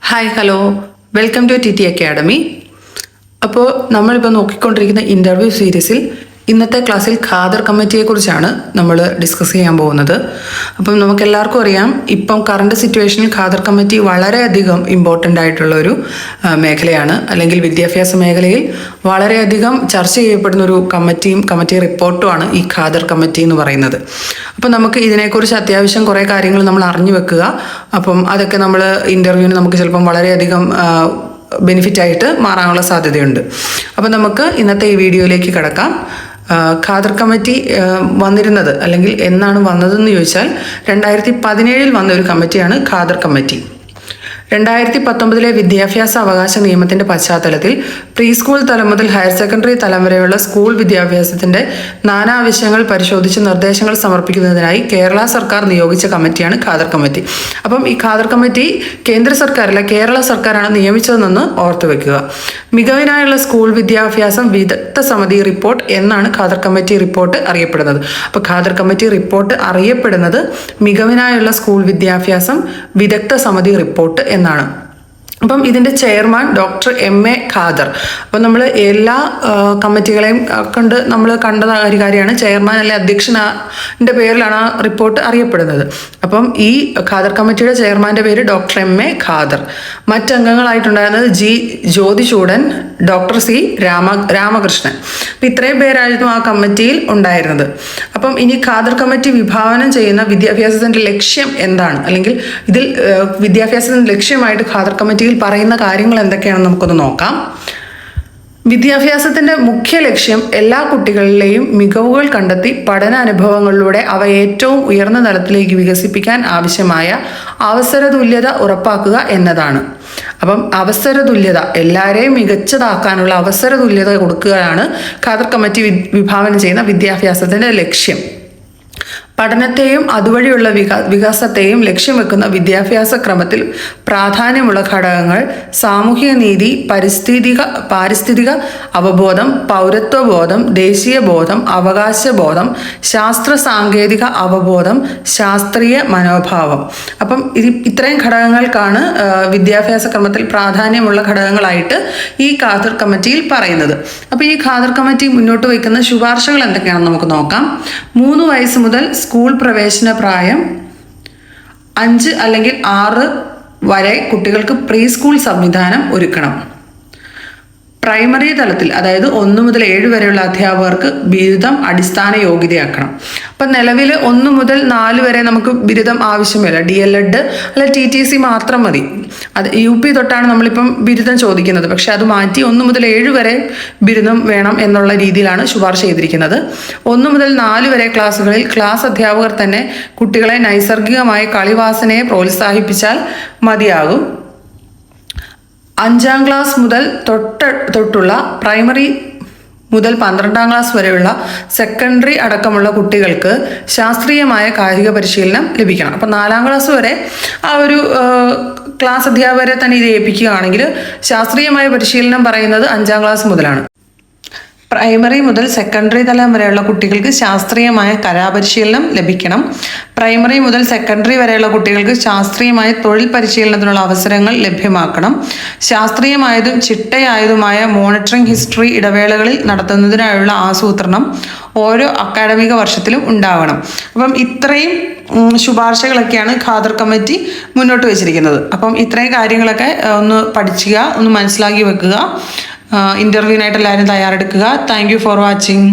Hi hello welcome to T T academy. അപ്പോൾ നമ്മളിപ്പോൾ നോക്കിക്കൊണ്ടിരിക്കുന്ന interview സീരീസിൽ ഇന്നത്തെ ക്ലാസ്സിൽ ഖാദർ കമ്മിറ്റിയെക്കുറിച്ചാണ് നമ്മൾ ഡിസ്കസ് ചെയ്യാൻ പോകുന്നത്. അപ്പം നമുക്കെല്ലാവർക്കും അറിയാം, ഇപ്പം കറണ്ട് സിറ്റുവേഷനിൽ ഖാദർ കമ്മിറ്റി വളരെയധികം ഇമ്പോർട്ടൻ്റ് ആയിട്ടുള്ളൊരു മേഖലയാണ്. അല്ലെങ്കിൽ വിദ്യാഭ്യാസ മേഖലയിൽ വളരെയധികം ചർച്ച ചെയ്യപ്പെടുന്ന ഒരു കമ്മിറ്റി റിപ്പോർട്ടുമാണ് ഈ ഖാദർ കമ്മിറ്റി എന്ന് പറയുന്നത്. അപ്പം നമുക്ക് ഇതിനെക്കുറിച്ച് അത്യാവശ്യം കുറേ കാര്യങ്ങൾ നമ്മൾ അറിഞ്ഞു വെക്കുക. അപ്പം അതൊക്കെ നമ്മൾ ഇൻ്റർവ്യൂവിന് നമുക്ക് ചിലപ്പം വളരെയധികം ബെനിഫിറ്റ് ആയിട്ട് മാറാനുള്ള സാധ്യതയുണ്ട്. അപ്പം നമുക്ക് ഇന്നത്തെ ഈ വീഡിയോയിലേക്ക് കിടക്കാം. ഖാദർ കമ്മിറ്റി വന്നിരുന്നത് അല്ലെങ്കിൽ എന്നാണ് വന്നതെന്ന് ചോദിച്ചാൽ 2017 വന്ന ഒരു കമ്മിറ്റിയാണ് ഖാദർ കമ്മിറ്റി. 2019 വിദ്യാഭ്യാസ അവകാശ നിയമത്തിന്റെ പശ്ചാത്തലത്തിൽ പ്രീ സ്കൂൾ തലം മുതൽ ഹയർ സെക്കൻഡറി തലം വരെയുള്ള സ്കൂൾ വിദ്യാഭ്യാസത്തിന്റെ നാനാവിഷയങ്ങൾ പരിശോധിച്ച് നിർദ്ദേശങ്ങൾ സമർപ്പിക്കുന്നതിനായി കേരള സർക്കാർ നിയോഗിച്ച കമ്മിറ്റിയാണ് ഖാദർ കമ്മിറ്റി. അപ്പം ഈ ഖാദർ കമ്മിറ്റി കേന്ദ്ര സർക്കാരല്ല, കേരള സർക്കാരാണ് നിയമിച്ചതെന്ന് ഓർത്തു വെക്കുക. മികവിനായുള്ള സ്കൂൾ വിദ്യാഭ്യാസം വിദഗ്ധ സമിതി റിപ്പോർട്ട് എന്നാണ് ഖാദർ കമ്മിറ്റി റിപ്പോർട്ട് അറിയപ്പെടുന്നത്. അപ്പോൾ ഖാദർ കമ്മിറ്റി റിപ്പോർട്ട് അറിയപ്പെടുന്നത് മികവിനായുള്ള സ്കൂൾ വിദ്യാഭ്യാസം വിദഗ്ധ സമിതി റിപ്പോർട്ട് എന്നാണ്. അപ്പം ഇതിൻ്റെ ചെയർമാൻ ഡോക്ടർ M.A. ഖാദർ. അപ്പം നമ്മൾ എല്ലാ കമ്മിറ്റികളെയും കണ്ട് നമ്മൾ കണ്ട ഒരു കാര്യമാണ്, ചെയർമാൻ അല്ലെ അധ്യക്ഷൻ്റെ പേരിലാണ് ആ റിപ്പോർട്ട് അറിയപ്പെടുന്നത്. അപ്പം ഈ ഖാദർ കമ്മിറ്റിയുടെ ചെയർമാൻ്റെ പേര് ഡോക്ടർ M.A. ഖാദർ. മറ്റംഗങ്ങളായിട്ടുണ്ടായിരുന്നത് G. Jyothichoodan, doctor C. Ramakrishnan. അപ്പം ഇത്രയും പേരായിരുന്നു ആ കമ്മിറ്റിയിൽ ഉണ്ടായിരുന്നത്. അപ്പം ഇനി ഖാദർ കമ്മിറ്റി വിഭാവനം ചെയ്യുന്ന വിദ്യാഭ്യാസത്തിൻ്റെ ലക്ഷ്യം എന്താണ്, അല്ലെങ്കിൽ ഇതിൽ വിദ്യാഭ്യാസത്തിൻ്റെ ലക്ഷ്യമായിട്ട് ഖാദർ കമ്മിറ്റി പറയുന്ന കാര്യങ്ങൾ എന്തൊക്കെയാണെന്ന് നമുക്കൊന്ന് നോക്കാം. വിദ്യാഭ്യാസത്തിന്റെ മുഖ്യ ലക്ഷ്യം എല്ലാ കുട്ടികളിലെയും മികവുകൾ കണ്ടെത്തി പഠനാനുഭവങ്ങളിലൂടെ അവ ഏറ്റവും ഉയർന്ന തലത്തിലേക്ക് വികസിപ്പിക്കാൻ ആവശ്യമായ അവസര തുല്യത ഉറപ്പാക്കുക എന്നതാണ്. അപ്പം അവസര തുല്യത, എല്ലാവരെയും മികച്ചതാക്കാനുള്ള അവസര തുല്യത കൊടുക്കുകയാണ് ഖാദർ കമ്മിറ്റി വിഭാവനം ചെയ്യുന്ന വിദ്യാഭ്യാസത്തിന്റെ ലക്ഷ്യം. പഠനത്തെയും അതുവഴിയുള്ള വികാസത്തെയും ലക്ഷ്യം വെക്കുന്ന വിദ്യാഭ്യാസ ക്രമത്തിൽ പ്രാധാന്യമുള്ള ഘടകങ്ങൾ സാമൂഹിക നീതി, പാരിസ്ഥിതിക അവബോധം, പൗരത്വബോധം, ദേശീയ ബോധം, അവകാശബോധം, ശാസ്ത്ര സാങ്കേതിക അവബോധം, ശാസ്ത്രീയ മനോഭാവം. അപ്പം ഇത്രയും ഘടകങ്ങൾക്കാണ് വിദ്യാഭ്യാസ ക്രമത്തിൽ പ്രാധാന്യമുള്ള ഘടകങ്ങളായിട്ട് ഈ ഖാദർ കമ്മിറ്റിയിൽ പറയുന്നത്. അപ്പോൾ ഈ ഖാദർ കമ്മിറ്റി മുന്നോട്ട് വയ്ക്കുന്ന ശുപാർശകൾ എന്തൊക്കെയാണെന്ന് നമുക്ക് നോക്കാം. 3 വയസ്സ് മുതൽ സ്കൂൾ പ്രവേശന പ്രായം 5 അല്ലെങ്കിൽ 6 വരെ കുട്ടികൾക്ക് പ്രീ സ്കൂൾ സംവിധാനം ഒരുക്കണം. പ്രൈമറി തലത്തിൽ, അതായത് 1 മുതൽ 7 വരെയുള്ള അധ്യാപകർക്ക് ബിരുദം അടിസ്ഥാന യോഗ്യതയാക്കണം. അപ്പം നിലവിൽ 1 മുതൽ 4 വരെ നമുക്ക് ബിരുദം ആവശ്യമില്ല, DLED അല്ല TTC മാത്രം മതി. അത് UP തൊട്ടാണ് നമ്മളിപ്പം ബിരുദം ചോദിക്കുന്നത്. പക്ഷെ അത് മാറ്റി 1 മുതൽ 7 വരെ ബിരുദം വേണം എന്നുള്ള രീതിയിലാണ് ശുപാർശ ചെയ്തിരിക്കുന്നത്. 1 മുതൽ 4 വരെ ക്ലാസ്സുകളിൽ ക്ലാസ് അധ്യാപകർ തന്നെ കുട്ടികളെ നൈസർഗികമായ കളിവാസനയെ പ്രോത്സാഹിപ്പിച്ചാൽ മതിയാകും. 5ാം ക്ലാസ് മുതൽ തൊട്ടുള്ള പ്രൈമറി മുതൽ 12ാം ക്ലാസ് വരെയുള്ള സെക്കൻഡറി അടക്കമുള്ള കുട്ടികൾക്ക് ശാസ്ത്രീയമായ കായിക പരിശീലനം ലഭിക്കണം. അപ്പം 4ാം ക്ലാസ് വരെ ആ ഒരു ക്ലാസ് അധ്യാപകരെ തന്നെ ഇത് ഏൽപ്പിക്കുകയാണെങ്കിൽ ശാസ്ത്രീയമായ പരിശീലനം പറയുന്നത് 5ാം ക്ലാസ് മുതലാണ്. പ്രൈമറി മുതൽ സെക്കൻഡറി തലം വരെയുള്ള കുട്ടികൾക്ക് ശാസ്ത്രീയമായ കലാപരിശീലനം ലഭിക്കണം. പ്രൈമറി മുതൽ സെക്കൻഡറി വരെയുള്ള കുട്ടികൾക്ക് ശാസ്ത്രീയമായ തൊഴിൽ പരിശീലനത്തിനുള്ള അവസരങ്ങൾ ലഭ്യമാക്കണം. ശാസ്ത്രീയമായതും ചിട്ടയായതുമായ മോണിറ്ററിംഗ് ഹിസ്റ്ററി ഇടവേളകളിൽ നടത്തുന്നതിനായുള്ള ആസൂത്രണം ഓരോ അക്കാഡമിക വർഷത്തിലും ഉണ്ടാവണം. അപ്പം ഇത്രയും ശുപാർശകളൊക്കെയാണ് ഖാദർ കമ്മിറ്റി മുന്നോട്ട് വെച്ചിരിക്കുന്നത്. അപ്പം ഇത്രയും കാര്യങ്ങളൊക്കെ ഒന്ന് പഠിക്കുക, ഒന്ന് മനസ്സിലാക്കി വെക്കുക. ഇൻ്റർവ്യൂവിനായിട്ട് എല്ലാവരും തയ്യാറെടുക്കുക. Thank you for watching.